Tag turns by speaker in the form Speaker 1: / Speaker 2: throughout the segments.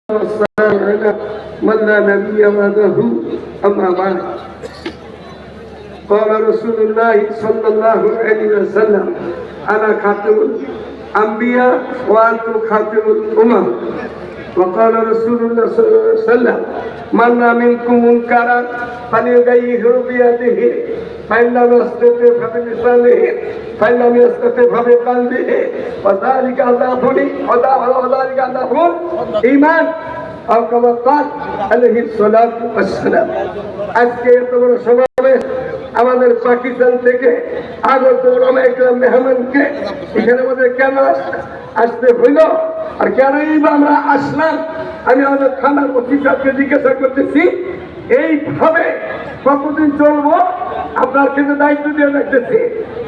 Speaker 1: والسلام على من لا نبي بعده أما بعد قال رسول الله صلى الله عليه وسلم أنا خاتم الأنبياء وأنتم خاتم الأمم وقال رسول الله صلى الله عليه وسلم من منكم منكرا فليغيره بيده فإن لم يستطع فبلسانه فإن لم يستطع فبقلبه وذلك أضعف الإيمان أو كما قال عليه الصلاة والسلام আজকে এত বড় সমাবেশ আমাদের পাকিস্তান থেকে আগত ওলামায়ে মেহমানকে এখানে আমাদের কেন আসতে হইল আর কেনই বা আমরা আসলাম আমি আমাদের থানার অফিসারকে জিজ্ঞাসা করতেছি এইভাবে কতদিন চলবো আপনার কিন্তু দায়িত্ব দিয়ে রাখতেছি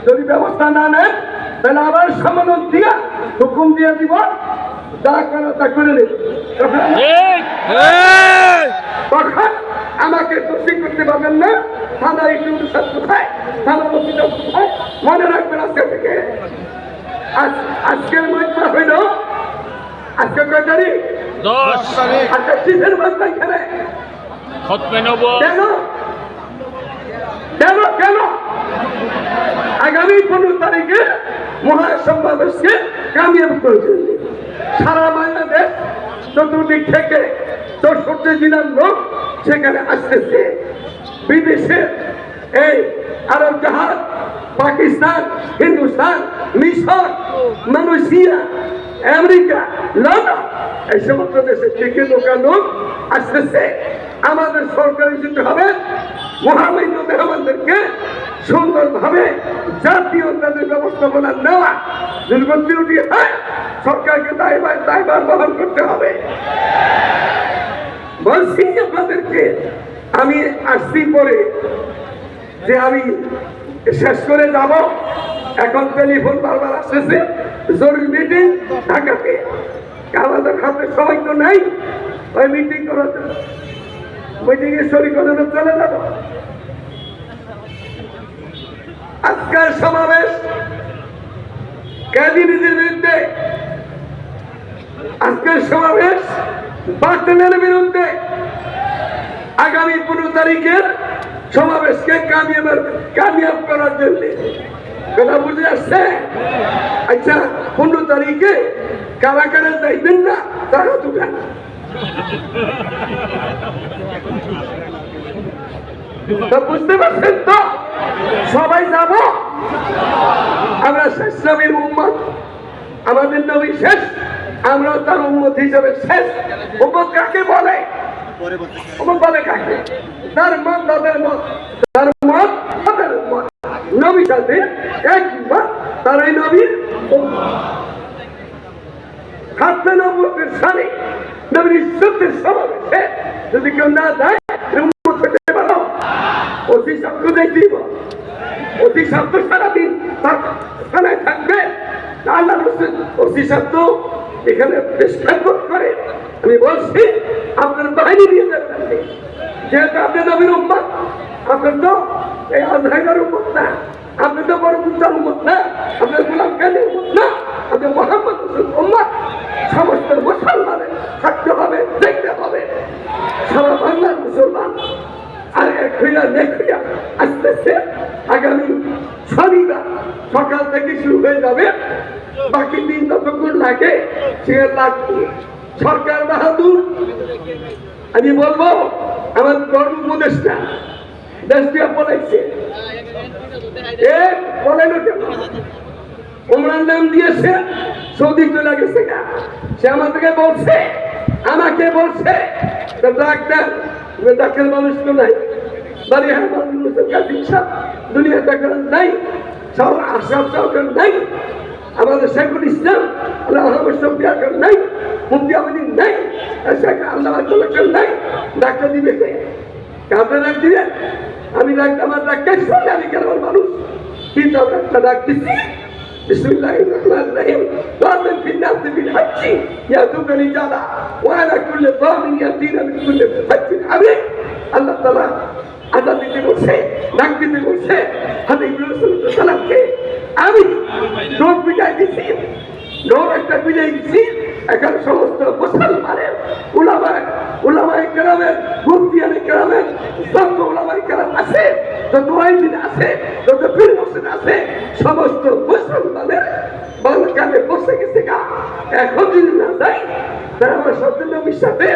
Speaker 1: যদি ব্যবস্থা না নেন তাহলে আবার সামান্য দিয়া হুকুম দিয়ে দিব যা করো তা করে নেব তখন আমাকে দোষী করতে পারবেন না থানার একটু কোথায় থানার অফিসার কোথায় মনে রাখবেন আজকে থেকে আজকের মধ্যে হইল আজকে কয় তারিখ 10 তারিখ আজকে কিসের মধ্যে এখানে কেন আগামী 15 তারিখে মহাসমাবেশকে কামিয়াব করেছেন সারা বাংলাদেশ চতুর্দিক থেকে 64 জেলার লোক সেখানে আসতেছে বিদেশে এই আরব জাহাজ পাকিস্তান হিন্দুস্তান মিশর মালয়েশিয়া আমেরিকা লন্ডন এই সমস্ত দেশে থেকে লোক আসতেছে আমাদের সরকারি যেতে হবে মহামান্য মেহমানদেরকে সুন্দরভাবে জাতীয়তাদের ব্যবস্থাপনা নেওয়া দুর্গতি উঠিয়ে হয় সরকারকে দায়ভার বহন করতে হবে বলছি আপনাদেরকে আমি আসছি পরে যে আমি শেষ করে যাব এখন টেলিফোন বারবার আসতেছে জরুরি মিটিং ঢাকাতে আমাদের হাতে সময় তো নাই ওই মিটিং করার জন্য মিটিংয়ে শরীর করে চলে যাব আজকের সমাবেশ ক্যাবিনেটের বিরুদ্ধে আজকের সমাবেশ বাতিলের বিরুদ্ধে আগামী 15 তারিখের সমাবেশকে কামিয়াব করার জন্য কথা বুঝে আসছে আচ্ছা 15 তারিখে কারা কারা যাইবেন না তারা দোকান বুঝতে পারছেন তো সবাই যাব আমরা শেষ নবীর উম্মত আমাদের নবী শেষ আমরা তার উম্মত হিসেবে শেষ উম্মত কাকে বলে উম্মত বলে কাকে তার মত তাদের মত তার মত তাদের মত নবী সাথে একমত তারাই নবীর খাদ্য নবুয়তের সাথে নবীর ইজ্জতের সমাবেশে যদি কেউ না যায় উম্মত হতে পারো অতি শব্দ দেখব অতি শব্দ সারাদিন থানায় থাকবে আল্লাহ রসুল অতি শব্দ এখানে করে আমি বলছি আপনার বাহিনী নিয়ে যাবেন যেহেতু আপনি নবীর উম্মত আপনার তো এই আজহাইদের উম্মত না আপনি তো বড় মুদ্রার উম্মত না আপনার গোলাম কাদের উম্মত না আপনি মোহাম্মদ রসুল উম্মত সমস্ত মুসলমানের থাকতে হবে দেখতে হবে সারা বাংলার মুসলমান আর এক হইয়া নেক হইয়া আসতেছে আগামী শনিবার সকাল থেকে শুরু হয়ে যাবে বাকি দিন যতক্ষণ লাগে সে লাগবে সরকার বাহাদুর আমি বলবো আমার কর্ম উপদেষ্টা দেশ দিয়ে বলাইছে বলেন কেন ওমরান নাম দিয়েছে সৌদি চলে গেছে সে আমাদেরকে বলছে আমাকে বলছে ডাক্তার মানুষ তো নাই বাড়ি দুনিয়া ডাক্তার নাই সব আশরাফ সরকার নাই আমাদের শেখুল ইসলাম নাই মুফতি আহমেদ নাই আল্লাহ নাই ডাক্তার দিবে আপনার ডাক দিবেন আমি আমার ডাক্তার শুনলে আমি কেন মানুষ কিন্তু আমরা একটা ডাক দিচ্ছি বিসমিল্লাহির রহমানির রহিম ওয়াযিন ফিন নাস বিল হজ্জি ইয়াতুকা রিজালা ওয়া আলা কুল্লি যামিন ইয়াতিনা মিন কুল্লি হজ্জিন আমিন আল্লাহ তাআলা আযান দিতে বলছে ডাক দিতে বলছে হাবিব রাসূলুল্লাহ সাল্লাল্লাহু আলাইহি আমি রোগ বিদায় দিছি নৌর একটা বিজয় দিচ্ছি এখানে সমস্ত মুসলমানের উলামা যত ওলামায়ে কেরাম আছে, যত আইনজীবী আছে, যত পীর মুর্শিদ আছে, সমস্ত মুসলমানের বালকানে বসে গেছে গা। এখন যদি না যাই তারা আমার সত্য নবীর সাথে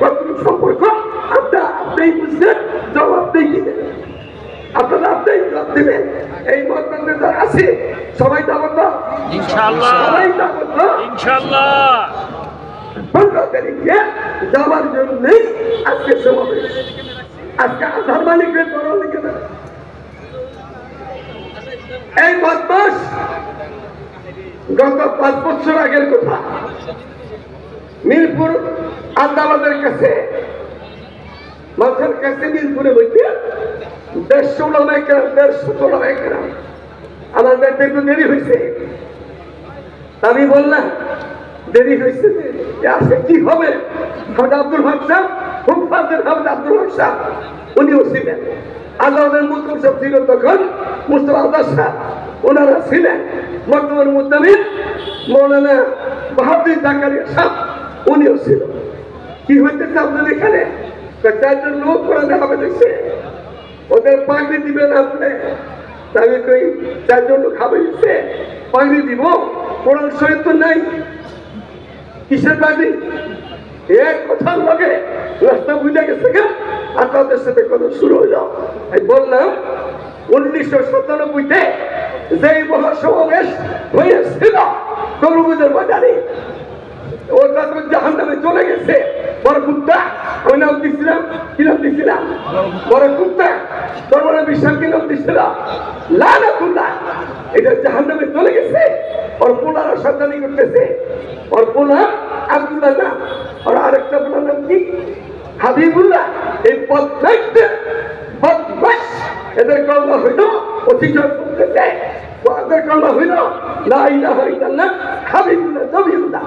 Speaker 1: কতটুকু সম্পর্ক আপনি বুঝলেন, জবাব দিয়ে দিবেন। আপনারা আপনি জবাব দিবেন। এই মতবাদে যারা আছে সবাই দাবত,
Speaker 2: ইনশাআল্লাহ
Speaker 1: সবাই দাবত,
Speaker 2: ইনশাআল্লাহ
Speaker 1: 15 তারিখে যাওয়ার জন্যই আজকে সমাবেশ। আজকে আধার মালিকের দরল লিখে দেন। এই বদমাস গত 5 বছর আগের কথা, মিরপুর আদালতের কাছে মাথার কাছে মিরপুরে বইতে 150 ওলামায়ে কেরাম, 150 ওলামায়ে কেরাম আমাদের একটু দেরি হয়েছে। আমি বললাম দেরি হয়েছে যে আজকে কি হবে। হামদ আব্দুল হক সাহেব, খুব ফাজেল হামদ আব্দুল হক সাহেব, উনিও ছিলেন। আল্লাহের মুসলিম সব ছিল তখন, মুস্তফা আদাস সাহেব ওনারা ছিলেন। বর্তমান মুদ্দামিন মৌলানা বাহাদুর জাকারিয়া সাহেব উনিও ছিল। কি হইতেছে আপনাদের এখানে? 4জন লোক কোরআনে হবে দেখছে, ওদের পাগড়ি দিবেন আপনি। আমি কই 4জন লোক হবে দিচ্ছে, পাগড়ি দিব? কোরআন শরীফ তো নাই, কিসের পাগড়ি? এক কথার লগে রাস্তা বুঝে গেছে গা, আর তাদের সাথে কথা শুরু হইল। আমি বললাম 1997-তে যেই মহাসমাবেশ হয়েছিল তরুণদের বাজারে, ওটা তো জাহান্নামে চলে গেছে। বড় কুত্তা, আমি নাম দিচ্ছিলাম, কি নাম দিচ্ছিলাম? বড় কুত্তা, তোর বিশ্বাস কি নাম দিচ্ছিল? লানাতুল্লাহ। এটা জাহান্নামে চলে গেছে। ওর পোলারা শয়তানি করতেছে। ওর পোলা আব্দুল্লাহ না, আর আরেকটা পোলার নাম কি? হাবিবুল্লাহ। এই বদমাশ এদের কলমা হইল অতিক্রম করতেছে। ওদের কলমা হইল লা ইলাহা ইল্লাল্লাহ হাবিবুল্লাহ নবিউল্লাহ।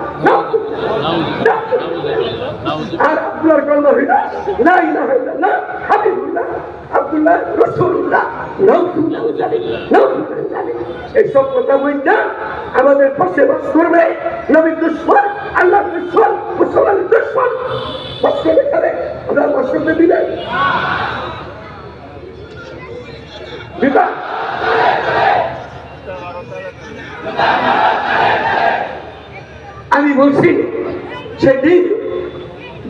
Speaker 1: আর আব্দুল্লাহর কলমা হইল লা ইলাহা ইল্লাল্লাহ হাবিবুল্লাহ আব্দুল্লাহ রাসূলুল্লাহ। এইসব কথা বলতে আমাদের পাশে বাস করবে নবীর দুশমন, আল্লাহর দুশমন, মুসলমানের দুশমন। বাস করবে এখানে, আমরা বাস করতে দিবেন? দিবা? আমি বলছি সেদিন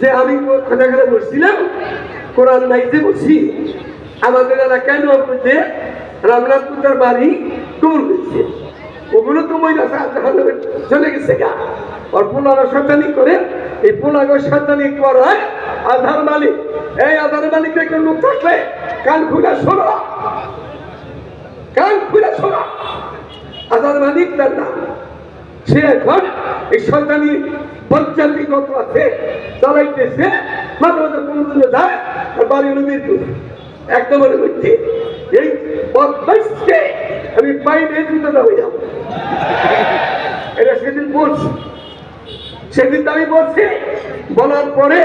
Speaker 1: যে আমি খানাখানা বসছিলাম, কোরআন নাইতে বসি, আমাদের এলাকায় যে রামনাথপুর বাড়ি কবর দিচ্ছে, ওগুলো তো মহিলা চলে গেছে গা। আর পোলারা শয়তানি করে, এই পোলাগো শয়তানি করায় আধার মালিক, এই আধার মালিকের একটা লোক থাকলে কান খুলে শোনো, কান খুলে শোনো। আধার মালিক তার নাম, সে এখন এই শয়তানি পঞ্চায়েত কত আছে চালাইতেছে। মাঝে মাঝে কোনদিনে যায় আর বাড়ি হলো মিরপুর একদমের মধ্যে। এই বদমাইশকে আমি বাইরে জুতোটা হয়ে যাবো। এটা সেদিন বলছি, সেদিন তো আমি বলছি। বলার পরে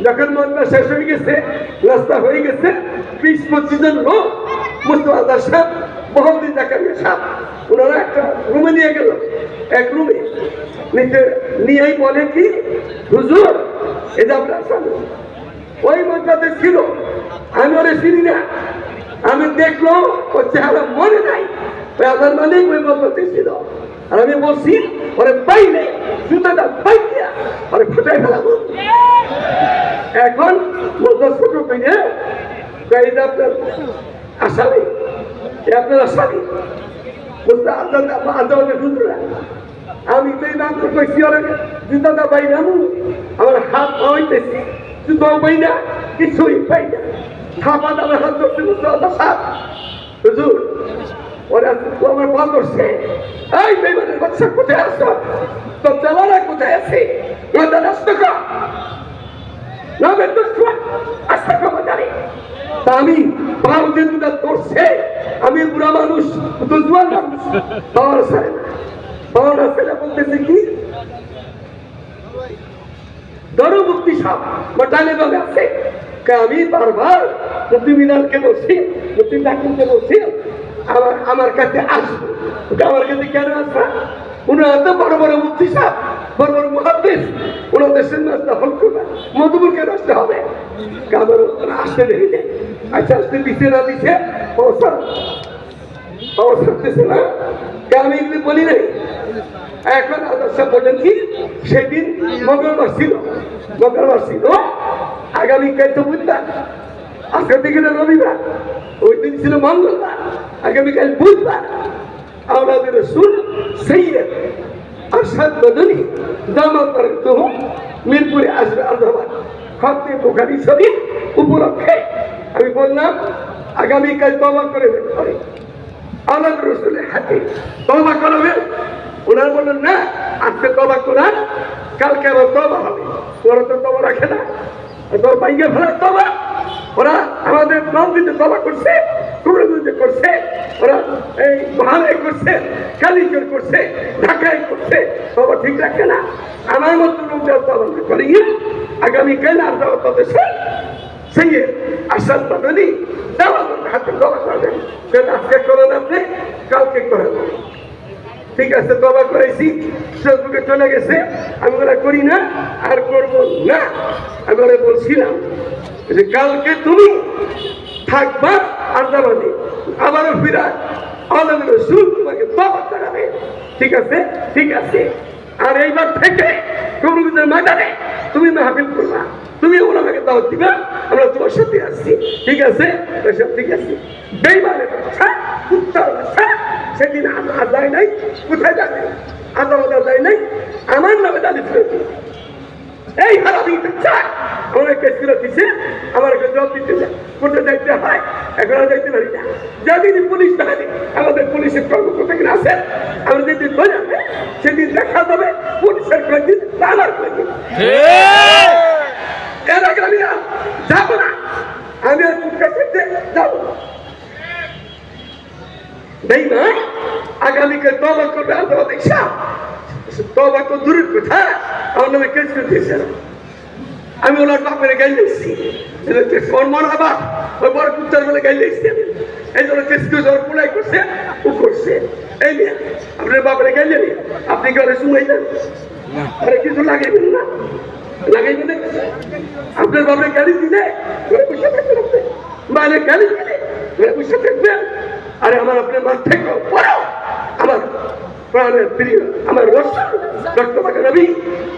Speaker 1: যখন মনটা শেষ হয়ে গেছে, রাস্তা হয়ে গেছে, 20-25 জন লোক, মুস্তফা আদাস সাহেব, বাহাদুর জাকারিয়া সাহেব, ওনারা একটা রুমে নিয়ে গেল। এক রুমে নিয়েই বলে কি, হুজুর এটা আপনার স্বামী। ওই মঞ্চাতে ছিল, আমি ওরে চিনি না। আমি দেখলো ওর চেহারা মনে নাই, ওই আধার মালিক ওই মঞ্চাতে ছিল। আর আমি বলছি ওরে পাইলে জুতাটা পাই দিয়া ওরে ফুটাই ফেলাবো। এখন ছোট পেয়ে আপনার আসামি, আপনার আসামি বুঝতে আদালতে হুজুরা। আমি তো এই নাম তো কইছি ওরে জুতাটা পাই না, আমার হাত পাইতেছি, জুতাও পাই না, কিছুই পাই না। খাপা আমার হাত ধরছে হুজুর, ওরা আমার পা ধরছে। এই বেমানের বাচ্চা কোথায় আসছো? তোর চালারা কোথায় আছে? আমি পাও যে দুটা ধরছে, আমি বুড়া মানুষ, তো জোয়ান মানুষ, পাওয়ার ছাড়ে না। পাওয়ার ছেলে বলতেছে কি, ধরো মুক্তি সাপ মোটালে ভাবে আছে। আমি বারবার মুক্তি মিনালকে বলছি, মুক্তি ডাকুনকে বলছি আমার কাছে আসবো। আমার কাছে কেন আসবা? ওনারা তো বড় বড় মুফতি সাহেব, বড় বড় মুহাদ্দিস, ওনাদের সুন্নাত দখল করবে, মধুবুলকে আসতে হবে। কাবার আসতে দেরি নেই। আচ্ছা আসতে দিচ্ছে না দিচ্ছে অবস্থাতেছে না, আমি এগুলি বলি নাই। এখন আদর্শ বলেন কি, সেদিন মঙ্গলবার ছিল, আগামীকাল তো বুধবার, আজকে থেকে রবিবার, ওই দিন ছিল মঙ্গলবার, আগামীকাল বুধবার। আওলাদের রাসূল সৈয়দ আরশাদ মাদানী দামাত বারাকাতুহু মিরপুরে আসবে আল্লাহবাদ খতমে বুখারী শরীফ উপলক্ষে। আমি বললাম আগামীকাল তওবা করে বের করে আওলাদের রাসূলের হাতে তওবা করবে। ওনারা বললেন না, আজকে তওবা করার, কালকে আবার তওবা হবে। ওরা তো তওবা রাখে না, তোর বাইকে ফেলার তওবা। ওরা আমাদের নবীতে তওবা করছে, কুমড়াগুলিতে করছে, ওরা এই মহালয় করছে, কালীচর করছে, ঢাকায় করছে, তওবা ঠিক রাখে না। আমার মতো লোক যা তওবা করে আগামীকাল আর তওবা করতে সেই আরশাদ মাদানী দাওয়াত হাতে তওবা করবেন। আজকে করেন আপনি, কালকে করেন। ঠিক আছে, তওবা করেছি, ফেসবুকে চলে গেছে, আমি ওরা করি না আর করব না। আমি ওরা বলছিলাম যে কালকে তুমি থাকবা আন্দামানে, আবারও ফিরা আল্লাহর রাসূল তোমাকে তওবা করাবে। ঠিক আছে, ঠিক আছে। আর এইবার থেকে কবরদের ময়দানে তুমি মাহফিল করবা, তুমি ওনাকে দাওয়াত দিবা, আমরা তোমার সাথে আসছি। ঠিক আছে, সব ঠিক আছে। বেঈমানের বাচ্চা, কুত্তার বাচ্চা, সেদিন আদায় নাই, কোথায় যাবে? আদালত আদায় নাই, আমার নামে দাবি করেছে। এই হারামি বাচ্চা আমার কেস করে দিচ্ছে, আমার একটা জবাব দিতে যায়, কোর্টে যাইতে হয়, এখন আর যাইতে পারি না। যেদিন পুলিশ বাহিনী আমাদের পুলিশের কর্মকর্তা কিনা আছে, আমরা যেদিন বোঝাবে সেদিন দেখা যাবে পুলিশের কয়েকদিন, আমার কয়েকদিন। এর আগে আমি যাবো না, আমি আর কুটকার করতে যাবো না। বেঈমান আগামীকাল তওবা করবে, আল্লাহ দেখছা তওবা তো দূরের কথা, আমার নামে কেস করে দিয়েছে। আমি ওনার বাপের গাইল দিচ্ছি, মন আবার ওই বড় কুত্তার বলে গাইল দিচ্ছি। এই জন্য কেস করে যাওয়ার পুরাই করছে, ও করছে। এই নিয়ে আপনার বাপের গাইল জানি, আপনি কি ওরা শুনাইলেন? আরে কিছু লাগাইবেন না, লাগাইবেন না। আপনার বাপের গাড়ি দিলে ওরা পয়সা থাকবে, মানে গাড়ি দিলে ওরা পয়সা থাকবে। আরে আমার আপনার মাঠ থেকে পড়াও, আমার প্রাণের প্রিয়, আমার রক্তবাগা নবী,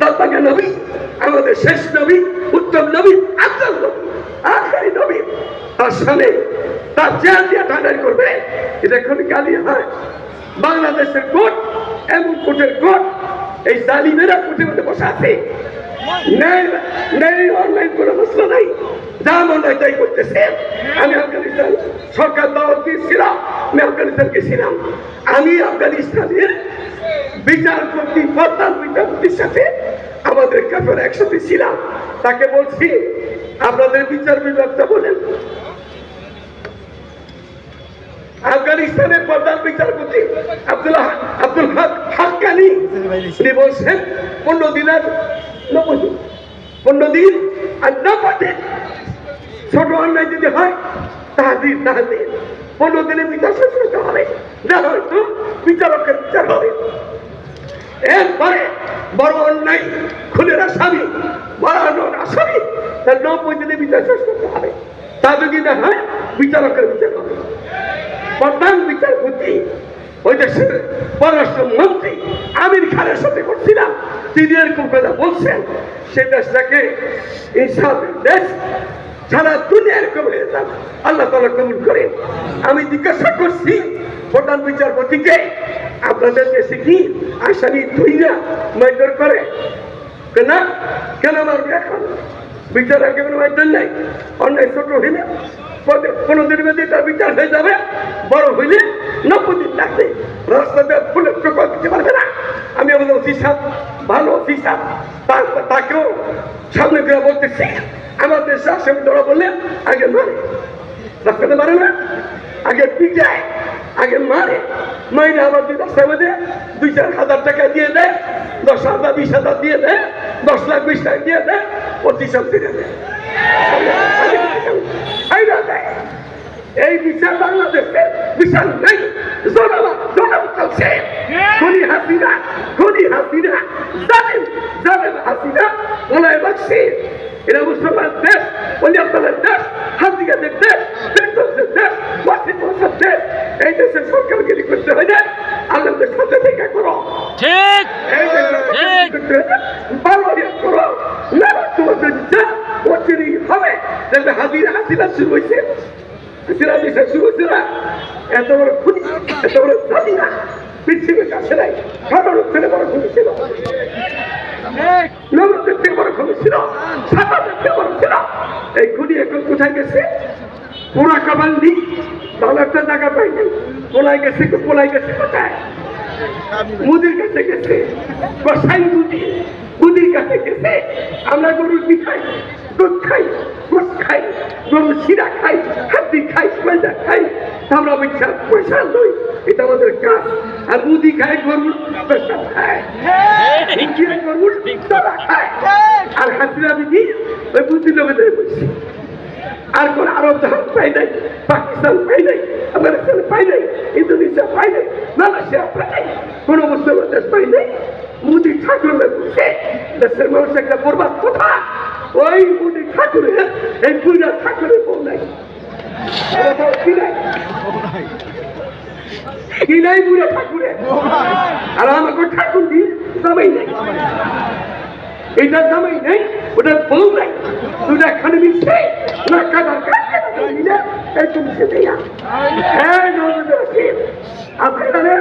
Speaker 1: দাঁতবাগা নবী, আমাদের শেষ নবী, উত্তম নবী, আফজাল নবী, আখেরি নবী, তার সামনে তার চেয়ার দিয়ে টানাই করবে, এটা এখন গালি হয়। বাংলাদেশের কোর্ট এমন কোর্টের কোর্ট, এই জালিমেরা কোর্টের মধ্যে বসে আছে। অনলাইন কোনো মশলা নাই, যা মনে হয় তাই করতেছে। আমি আফগানিস্তান সরকার দাওয়াত দিয়েছিলাম, আমি আফগানিস্তান গেছিলাম। আমি আফগানিস্তানের বিচারপতি, প্রধান বিচারপতির সাথে আমাদের কাপড় একসাথে ছিলাম। তাকে বলছি আপনাদের বিচার বিভাগটা বলেন। আফগানিস্তানের প্রধান বিচারপতি আব্দুল হাক্কানি তিনি বলছেন 15 দিন আর 90 দিন, 15 দিন আর 90 দিন ছোট অন্যায় যদি হয় তাহাদির 15 দিনে বিচার শেষ করতে হবে, না হয়তো বিচারকের বিচার হবে। এরপরে বড় অন্যায় খুনের আসামি, বাড়ানোর আসামি, তার 90 দিনে বিচার শেষ করতে হবে। তা যদি না হয় বিচারকের বিচার হবে। প্রধান বিচারপতি ওই দেশের পররাষ্ট্রমন্ত্রী আমির খানের সাথে করছিলাম, তিনি এরকম কথা বলছেন, সে দেশটাকে ইনসাফের দেশ, সারা দুনিয়ার কবলে যান, আল্লাহ তাআলা কবুল করেন। আমি জিজ্ঞাসা করছি প্রধান বিচারপতিকে, আপনাদের দেশে কি আসামি ধুইয়া মারধর করে? না, কেন মারবে? এখন বিচার একেবারে মারধর নাই, অন্যায় ছোট হইলে 15 দিনের মধ্যে তার বিচার হয়ে যাবে, বড় হইলে 90 দিন লাগবে। রাস্তাতে ফুলের টোকা দিতে পারবে না। আমি আমাদের অফিসার, ভালো অফিসার, তাকেও সামনে করে বলতেছি, আমার দেশে আসামি ধরা বললে আগে মারে, রাস্তাতে মারে না, আগে পিটায়, আগে মারে, মাইনে আবার 2 রাস্তার মধ্যে 2-4 হাজার টাকা দিয়ে দেয়, 10,000 20,000 দিয়ে দেয়, 10 লাখ 20 লাখ দিয়ে দেয়, 25 ফিরে দেয়। এই বিচার বাংলাদেশের বিচার নেই, জনম চলছে। খুনি হাসিনা জানেন হাসিনা ওলাই বাক্সে। এরা মুসলমান দেশ, বলি আপনাদের দেশ, হাসিনাদের দেশ, বেঙ্গলের দেশ, ওয়াশিংটনের দেশ। এই দেশের সরকারগিরি করতে হলে আল্লাহদের সাথে দেখা করো,
Speaker 2: ঠিক
Speaker 1: এই দেশের করতে হলে পালন করো। না তোমাদের যা অচিরি হবে। দেখবে হাসিনা শুরু হয়েছে, হাসিনা দেশে শুরু হয়েছে না, এত বড় খুনি, এত বড় হাসিনা পৃথিবীর কাছে নাই। কারণ ছেলে বড় খুনি ছিল, নবদের থেকে বড় খুনি ছিল, সাতাদের থেকে বড় ছিল। এই খুনি এখন কোথায় গেছে? পোড়া কাবান্দি ভালো একটা জায়গা পাই নাই, পোলাই গেছে কোথায়? মুদির কাছে গেছে, কসাই মুদির কাছে গেছে। আমরা গরুর কি খাই? দুধ খাই, গোস খাই, গরুর শিরা খাই, হাড্ডি খাই, কয়লা খাই, আমরা পয়সা লই, এটা আমাদের কাজ। আর মুদি খায় গরুর পেশা খায়, গরুর তারা খায়। আর হাসিনা বিধি ওই বুদ্ধি লোকে ধরে বসছে। আর কোন আরব জাহাজ পাই নাই, পাকিস্তান পাই নাই, আমেরিকান পাই নাই, ইন্দোনেশিয়া পাই নাই, মালয়েশিয়া পাই নাই, কোন মুসলমান দেশ পাই নাই। মোদী ঠাকুর বসে দেশের মানুষ একটা বরবাদ কথা। ওই মোদী ঠাকুরের এই পূজা ঠাকুরের বউ নাই, কি নাই বুড়ে ঠাকুরে। আর আমাকে ঠাকুর দিয়ে জামাই নাই, এটা জামাই নেই, ওটা বউ নাই, দুটা খানে মিশে না কাটা আপনারা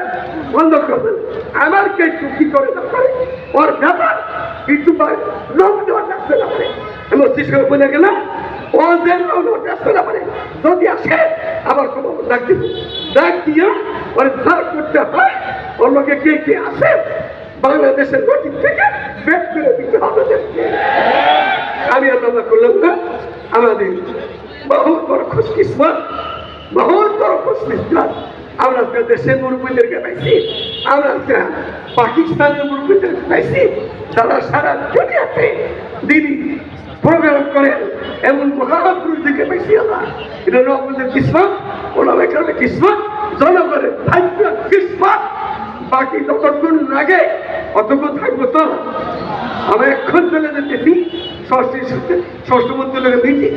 Speaker 1: বন্ধ করবেন। আমার কে চুক্তি করে না পারে ওর ব্যাপার, কিন্তু লোক দেওয়া আসতে না পারে। আমি শিশুর বলে গেলাম ওদের লোক আসতে না পারে। যদি আসে আবার কোনো ডাক দিয়ে ওর ধার করতে হয়। ওর লোকে কে আসে বাংলাদেশের গঠিত থেকে বের করে দিতে হবে। আমি আল্লাহ করলাম না, আমাদের বহুত বড় খুশকিসমত, বহুত বড় খুশকিসমত। আমরা দেশের মুরব্বীদেরকে পাইছি, আমরা পাকিস্তানের মুরব্বীদেরকে পাইছি, তারা সারা দুনিয়াতে দিনই প্রোগ্রাম করেন এমন মহাপুরুষদেরকে পাইছি। আমরা এটা নবদের কিসমত, ওনাদের কারণে কিসমত, জনগণের ভাগ্য কিসমত। বাকি যতক্ষণ লাগে অতক্ষণ থাকবো তো। আমরা এখন চলে যেতেছি ষষ্ঠ মন্ত্রণালয়ের মিটিং,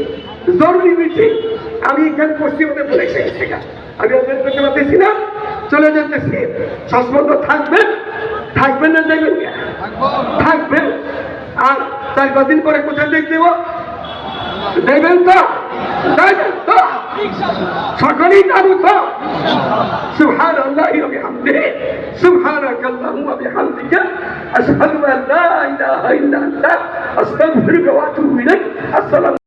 Speaker 1: জরুরি মিটিং। আমি এখানে পশ্চিমবঙ্গে বলে গেছি, আমি আপনাদের করতে পারতেছি না, চলে যেতেছি। সস্পন্দ থাকবেন না যাইবেন? থাকবেন। আর 4-5 দিন পরে কোথায় দেখতে দেবেন তো? সকলেই যাবো তো? সুবহান আল্লাহি ওয়া বিহামদিহি, সুবহানাকাল্লাহুম্মা ওয়া বিহামদিকা, আশহাদু আন লা ইলাহা ইল্লা আনতা, আস্তাগফিরুকা ওয়া আতুবু ইলাইক। আসসালামু